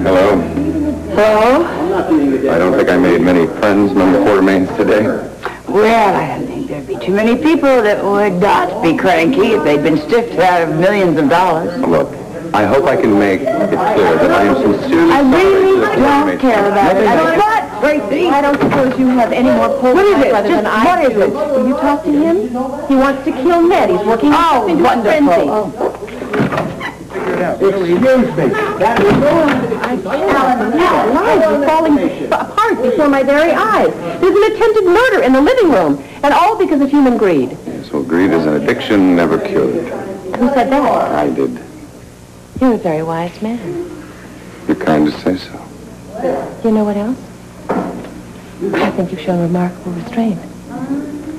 Hello. Hello? I don't think I made many friends among the Quartermains today. Well, I don't think there'd be too many people that would not be cranky if they'd been stiffed out of millions of dollars. Look, I hope I can make it clear that I am sincerely I really don't care about it. What, Gracie? I don't suppose you have any more pull What is it? rather than I What is do. it? Will you talk to him? He wants to kill Ned. He's working himself into a frenzy. wonderful. Excuse me. Alan, lives are falling apart before my very eyes. There's an attempted murder in the living room, and all because of human greed. Yes, well, greed is an addiction never cured. Who said that? I did. You're a very wise man. You're kind to say so. You know what else? I think you've shown remarkable restraint.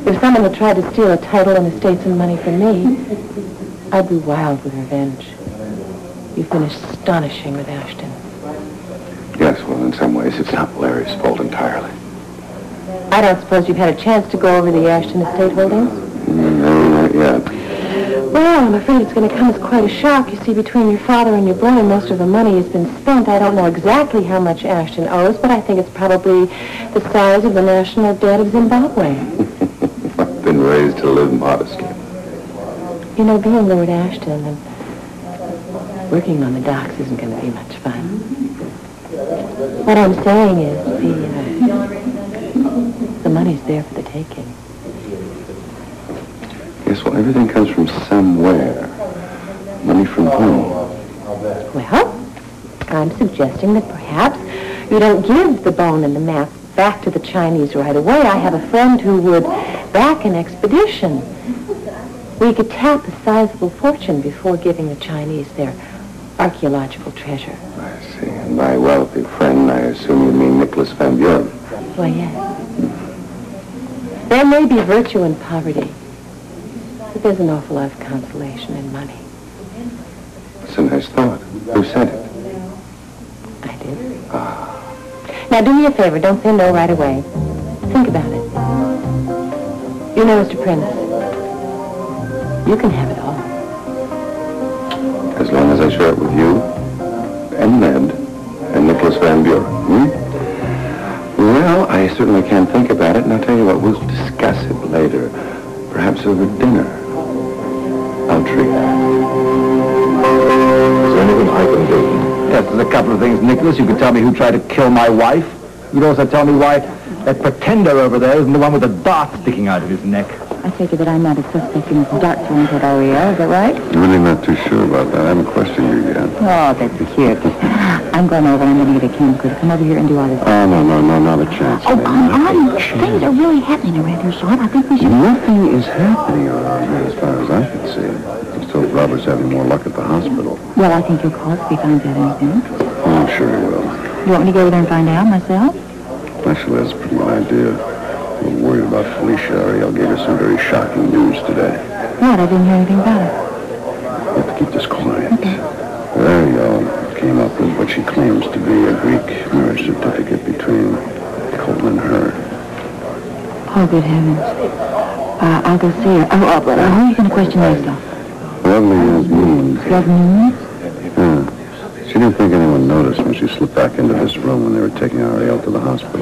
If someone had tried to steal a title and estates and money from me, I'd be wild with revenge. You've been astonishing with Ashton. Yes, well, in some ways, it's not Larry's fault entirely. I don't suppose you've had a chance to go over the Ashton estate holdings? No, not yet. Well, I'm afraid it's going to come as quite a shock. You see, between your father and your brother, most of the money has been spent. I don't know exactly how much Ashton owes, but I think it's probably the size of the national debt of Zimbabwe. I've been raised to live modestly. You know, being Lord Ashton and working on the docks isn't going to be much fun. What I'm saying is the money's there for the taking. Yes, well, everything comes from somewhere. Money from whom? Well, I'm suggesting that perhaps you don't give the bone and the map back to the Chinese right away. I have a friend who would back an expedition. We could tap a sizable fortune before giving the Chinese their archaeological treasure. I see. And by wealthy friend, I assume you mean Nicholas Van Buren. Why, yes. There may be virtue in poverty, but there's an awful lot of consolation in money. It's a nice thought. Who said it? I did. Now, do me a favor. Don't say no right away. Think about it. You know, Mr. Prince, you can have it all. As long as I share it with you, and Ned, and Nicholas Van Buren. Well, I certainly can think about it, and I'll tell you what, we'll discuss it later. Perhaps over dinner. I'll treat. Is there anything I can do? Yes, there's a couple of things, Nicholas. You could tell me who tried to kill my wife. You'd also tell me why that pretender over there isn't the one with the dart sticking out of his neck. I take it that I'm not a suspect in this dart throwing toward Ariel, is that right? I'm really not too sure about that. I haven't questioned you yet. Oh, that's cute. I'm going over and I'm going to get a camcorder to come over here and do all this. Oh, no, not a chance. Oh, come on. Things are really happening around here, Sean. I think we should... Nothing is happening around here as far as I can see. Let's hope Robert's having more luck at the hospital. Well, I think you'll call us if he finds out anything. Oh, I'm sure he will. You want me to go over there and find out myself? Actually, that's a pretty good idea. I'm worried about Felicia. Ariel gave her some very shocking news today. What? I didn't hear anything about it. You have to keep this quiet. Okay. Ariel came up with what she claims to be a Greek marriage certificate between Colton and her. Oh, good heavens. I'll go see her. Who are you going to question next, though? Lovely as means. Lovely? Yeah. She didn't think anyone noticed when she slipped back into this room when they were taking Ariel to the hospital.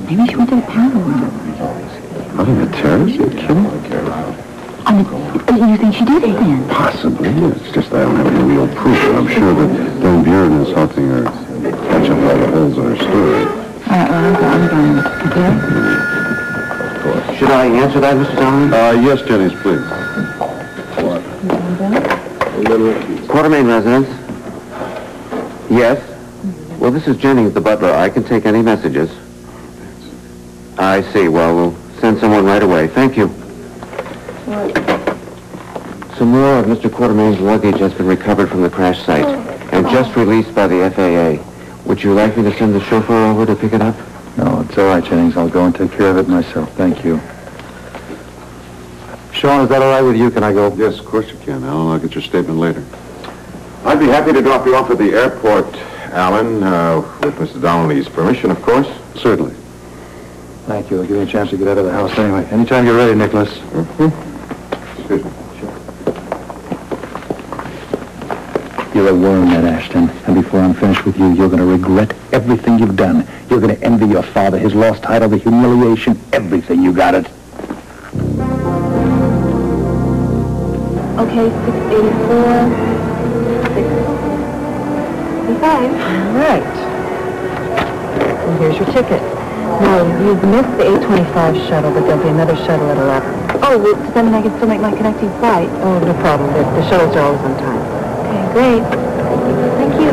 Maybe she went to the panel. How did the terrorists? Are you kidding? You think she did it then? Possibly. It's just that I don't have any real proof. But I'm sure that Van Buren is helping her catch up all the holes in her story. All right, well, I'm going. Okay? Should I answer that, Mr. Donovan? Yes, Jennings, please. Quartermain residence? Yes. Well, this is Jennings, the butler. I can take any messages. I see. Well, we'll send someone right away. Thank you. Some more of Mr. Quartermain's luggage has been recovered from the crash site and just released by the FAA. Would you like me to send the chauffeur over to pick it up? No, it's all right, Jennings. I'll go and take care of it myself. Thank you. Sean, is that all right with you? Can I go? Yes, of course you can, Alan. I'll get your statement later. I'd be happy to drop you off at the airport, Alan, with Mr. Donnelly's permission, of course. Certainly. Thank you. It'll give me a chance to get out of the house anyway. Anytime you're ready, Nicholas. Excuse me. You're a worm, Ned Ashton. And before I'm finished with you, you're going to regret everything you've done. You're going to envy your father, his lost title, the humiliation, everything. You got it? Okay, 684, 685. All right. And here's your ticket. Now, you've missed the 8:25 shuttle, but there'll be another shuttle at 11. Oh, well, does that mean I can still make my connecting flight? Oh, no problem. The shuttles are always on time. Okay, great. Thank you.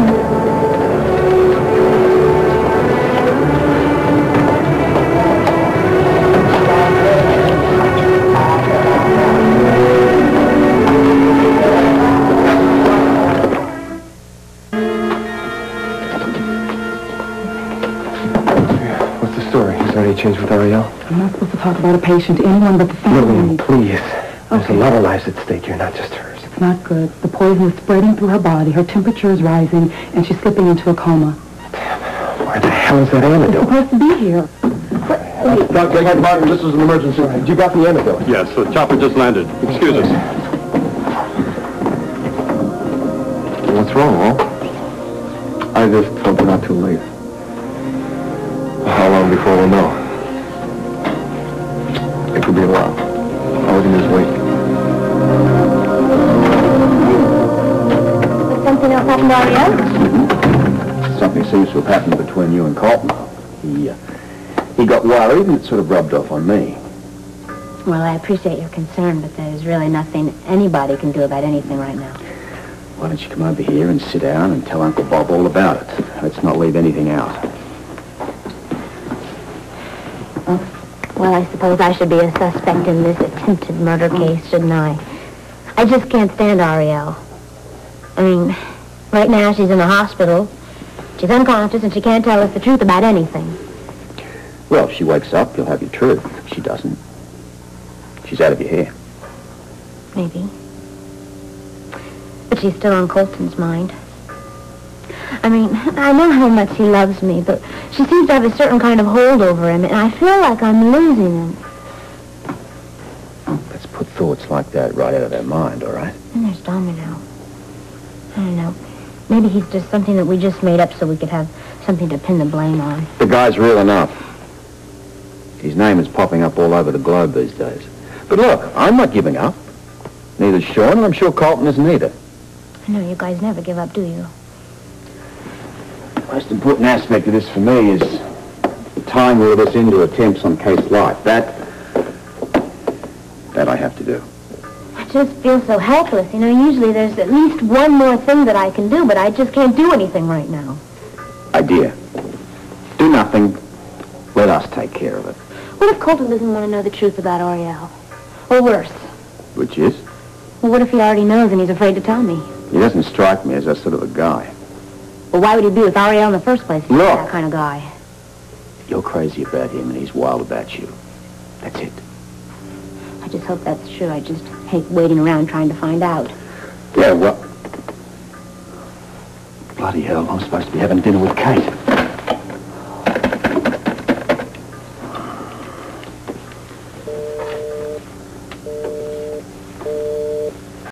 What's the story? Is there any change with Ariel? I'm not supposed to talk about a patient to anyone but the family. Lillian, please. There's a Okay. lot of lives at stake here, not just hers. It's not good. The poison is spreading through her body. Her temperature is rising, and she's slipping into a coma. Where the hell is that It's antidote? supposed to be here. Dr. Martin, this is an emergency. You got the antidote? Yes, the chopper just landed. Excuse us. What's wrong, Walt? I just hope we're not too late. How long before we'll know? It could be a while. All we can do is wait. Did something else happen to Ariel? Something seems to have happened between you and Colton. He got worried and it sort of rubbed off on me. Well, I appreciate your concern, but there's really nothing anybody can do about anything right now. Why don't you come over here and sit down and tell Uncle Bob all about it? Let's not leave anything out. Well, I suppose I should be a suspect in this attempted murder case, shouldn't I? I just can't stand Ariel. I mean, right now she's in the hospital. She's unconscious and she can't tell us the truth about anything. Well, if she wakes up, you'll have your truth. If she doesn't, she's out of your hair. Maybe. But she's still on Colton's mind. I mean, I know how much he loves me, but she seems to have a certain kind of hold over him, and I feel like I'm losing him. Let's put thoughts like that right out of their mind, all right? And there's Domino. I don't know. Maybe he's just something that we just made up so we could have something to pin the blame on. The guy's real enough. His name is popping up all over the globe these days. But look, I'm not giving up. Neither Sean, and I'm sure Colton isn't either. I know you guys never give up, do you? The most important aspect of this for me is tying all of this into attempts on case life. That I have to do. I just feel so helpless. You know, usually there's at least one more thing that I can do, but I just can't do anything right now. Idea. Do nothing. Let us take care of it. What if Colton doesn't want to know the truth about Ariel? Or worse, Which is? well, what if he already knows and he's afraid to tell me? He doesn't strike me as that sort of a guy. Well, why would he be with Ariel in the first place? He's not Look. that kind of guy. You're crazy about him and he's wild about you. That's it. I just hope that's true. I just hate waiting around trying to find out. Yeah, well... Bloody hell, I'm supposed to be having dinner with Kate.